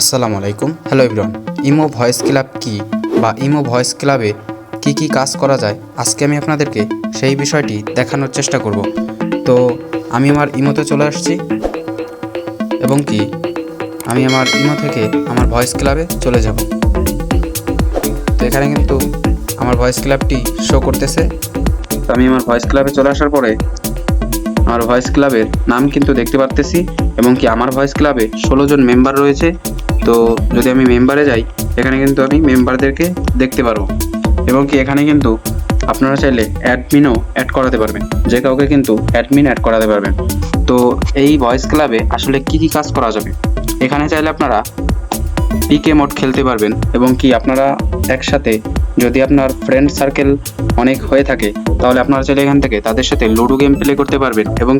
আসসালামু আলাইকুম। Hello everyone. Imo voice club কি বা ইমো ভয়েস ক্লাবে কি কাজ করা যায়, আজকে আমি আপনাদেরকে সেই বিষয়টি দেখানোর চেষ্টা করব। তো আমি আমার ইমোতে চলে আসছি এবং আমি আমার ইমো থেকে আমার ভয়েস ক্লাবে চলে যাব। তো এখানে কিন্তু আমার ভয়েস ক্লাবটি শো করতেছে। তো আমি আমার ভয়েস ক্লাবে চলে আসার পরে আমার ভয়েস ক্লাবের নাম কিন্তু দেখতে পারতেছি এবং আমার ভয়েস ক্লাবে 16 জন মেম্বার রয়েছে। তো যদি আমি মেম্বারে যাই, এখানে কিন্তু আমি মেম্বারদেরকে দেখতে পারবো এবং এখানে কিন্তু আপনারা চাইলে অ্যাডমিনও অ্যাড করাতে পারবেন, যে কাউকে কিন্তু অ্যাডমিন অ্যাড করাতে পারবেন। তো এই ভয়েস ক্লাবে আসলে কি কাজ করা যাবে, এখানে চাইলে আপনারা পিকে মোড খেলতে পারবেন এবং আপনারা একসাথে, যদি আপনার ফ্রেন্ড সার্কেল অনেক হয়ে থাকে, তাহলে আপনারা চাইলে এখান থেকে তাদের সাথে লুডো গেম প্লে করতে পারবেন এবং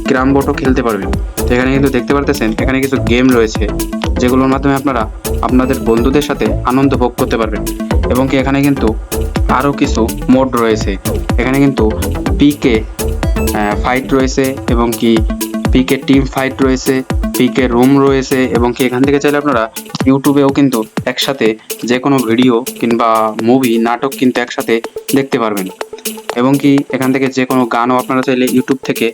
ক্যারাম বোর্ডও খেলতে পারবেন। তো এখানে কিন্তু দেখতে পারতেছেন এখানে কিছু গেম রয়েছে, যেগুলোর মাধ্যমে আপনারা আপনাদের বন্ধুদের সাথে আনন্দ ভোগ করতে পারবেন এবং এখানে কিন্তু আরও কিছু মোড রয়েছে। এখানে কিন্তু পিকে ফাইট রয়েছে এবং পিকে টিম ফাইট রয়েছে, পিকে রুম রয়েছে এবং এখান থেকে চাইলে আপনারা ইউটিউবেও কিন্তু একসাথে যে কোনো ভিডিও কিংবা মুভি নাটক কিন্তু একসাথে দেখতে পারবেন এবং এখান থেকে যে কোনো গানও আপনারা চাইলে ইউটিউব থেকে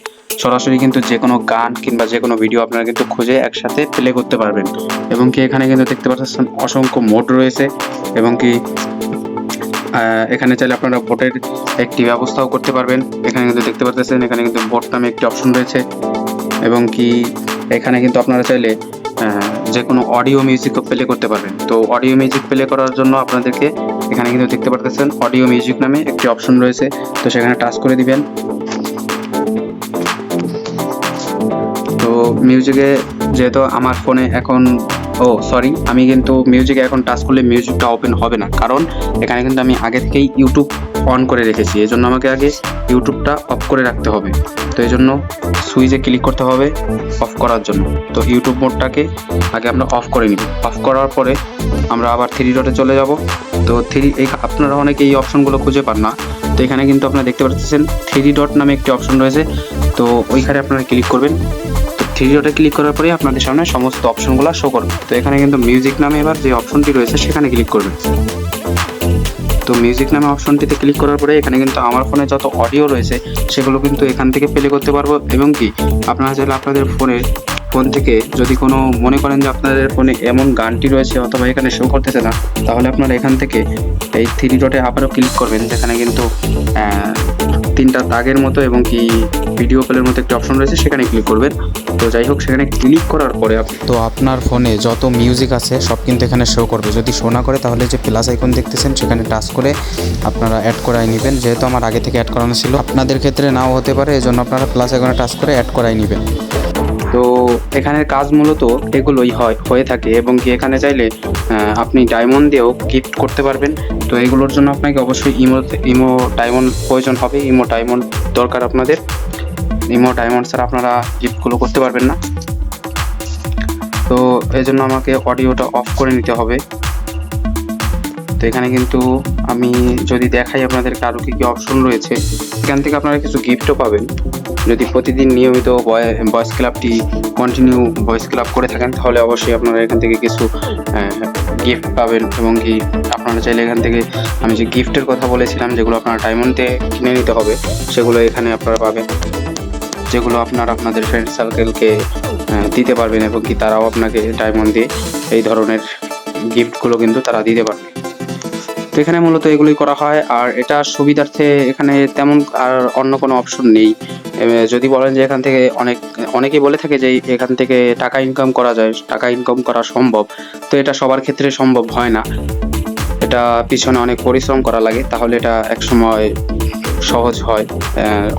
সরাসরি কিন্তু যে কোনো গান কিংবা যে কোনো ভিডিও আপনারা কিন্তু খুঁজে একসাথে প্লে করতে পারবেন এবং এখানে কিন্তু দেখতে পাচ্ছেন অসংখ্য মোড রয়েছে এবং এখানে চাইলে আপনারা ভোটের একটি ব্যবস্থাও করতে পারবেন। এখানে কিন্তু দেখতে পাচ্ছেন এখানে কিন্তু ভোট নামে একটি অপশন রয়েছে এবং এখানে কিন্তু আপনারা চাইলে যে কোনো অডিও মিউজিকও প্লে করতে পারবেন। তো অডিও মিউজিক প্লে করার জন্য আপনাদেরকে এখানে কিন্তু দেখতে পাচ্ছেন অডিও মিউজিক নামে একটি অপশন রয়েছে, তো সেখানে টাচ করে দিবেন। তো মিউজিকে যেহেতু আমার ফোনে এখন আমি কিন্তু মিউজিকে এখন টাচ করলে মিউজিকটা ওপেন হবে না, কারণ এখানে কিন্তু আমি আগে থেকেই ইউটিউব অন করে রেখেছি। এই জন্য আমাকে আগে ইউটিউবটা অফ করে রাখতে হবে। তো এই জন্য সুইচে ক্লিক করতে হবে অফ করার জন্য। তো ইউটিউব মোডটাকে আগে আমরা অফ করে নিব। অফ করার পরে আমরা আবার 3 ডটে চলে যাব। তো আপনারা অনেকে এই অপশনগুলো খুঁজে পান না, তো এখানে কিন্তু আপনারা দেখতে পাচ্ছেন 3 ডট নামে একটি অপশন রয়েছে, তো ওইখানে আপনারা ক্লিক করবেন। 3 ডটে ক্লিক করার পরে আপনাদের সামনে সমস্ত অপশনগুলো শো করবে। তো এখানে কিন্তু মিউজিক নামে এবার যে অপশনটি রয়েছে সেখানে ক্লিক করবেন। তো মিউজিক নামে অপশনটিতে ক্লিক করার পরে এখানে কিন্তু আমার ফোনে যত অডিও রয়েছে সেগুলো কিন্তু এখান থেকে প্লে করতে পারবো এবং আপনারা চাইলে আপনাদের ফোন থেকে যদি কোনো মনে করেন যে আপনাদের ফোনে এমন গানটি রয়েছে অথবা এখানে শো করতেছে না, তাহলে আপনারা এখান থেকে এই 3 ডটে আবারও ক্লিক করবেন, যেখানে কিন্তু 3টা দাগের মতো এবং ভিডিও প্লের মতো একটি অপশন রয়েছে, সেখানে ক্লিক করবেন। তো যাই হোক, সেখানে ক্লিক করার পরে তো আপনার ফোনে যত মিউজিক আছে সব কিন্তু এখানে শো করবে। যদি শো না করে তাহলে যে প্লাস আইকন দেখতেছেন সেখানে টাচ করে আপনারা অ্যাড করাই নেবেন। যেহেতু আমার আগে থেকে অ্যাড করানো ছিল, আপনাদের ক্ষেত্রে নাও হতে পারে, এই জন্য আপনারা প্লাস আইকনে টাচ করে অ্যাড করাই নেবেন। তো এখানের কাজ মূলত এগুলোই হয়ে থাকে এবং এখানে চাইলে আপনি ডায়মন্ড দিয়েও গিফট করতে পারবেন। তো এগুলোর জন্য আপনাকে অবশ্যই ইমো ডায়মন্ড প্রয়োজন হবে। ইমো ডায়মন্ড দরকার আপনাদের। ইমো ডায়মন্ড ছাড়া আপনারা গিফটগুলো করতে পারবেন না। তো এই জন্য আমাকে অডিওটা অফ করে নিতে হবে। তো এখানে কিন্তু আমি যদি দেখাই আপনাদেরকে আরও কী অপশন রয়েছে, এখান থেকে আপনারা কিছু গিফটও পাবেন। যদি প্রতিদিন নিয়মিত ভয়েস ক্লাবটি কন্টিনিউ ভয়েস ক্লাব করে থাকেন, তাহলে অবশ্যই আপনারা এখান থেকে কিছু গিফট পাবেন এবং আপনারা চাইলে এখান থেকে আমি যে গিফটের কথা বলেছিলাম, যেগুলো আপনারা ডায়মন্ডে কিনে নিতে হবে, সেগুলো এখানে আপনারা পাবেন, যেগুলো আপনারা আপনাদের ফ্রেন্ড সার্কেলকে দিতে পারবেন এবং তারাও আপনাকে ডায়মন্ড দিয়ে এই ধরনের গিফটগুলো কিন্তু তারা দিতে পারবে। তো এখানে মূলত এগুলোই করা হয়, আর এটা সুবিধার্থে এখানে তেমন আর অন্য কোনো অপশন নেই। যদি বলেন যে এখান থেকে অনেকেই বলে থাকে যে এখান থেকে টাকা ইনকাম করা যায়, টাকা ইনকাম করা সম্ভব, তো এটা সবার ক্ষেত্রে সম্ভব হয় না। এটা পিছনে অনেক পরিশ্রম করা লাগে, তাহলে এটা এক সময় সহজ হয়।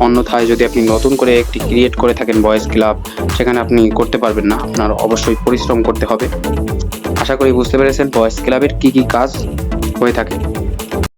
অন্যথায় যদি আপনি নতুন করে একটি ক্রিয়েট করে থাকেন ভয়েস ক্লাব, সেখানে আপনি করতে পারবেন না, আপনার অবশ্যই পরিশ্রম করতে হবে। আশা করি বুঝতে পেরেছেন ভয়েস ক্লাবের কি কাজ হয়ে থাকে।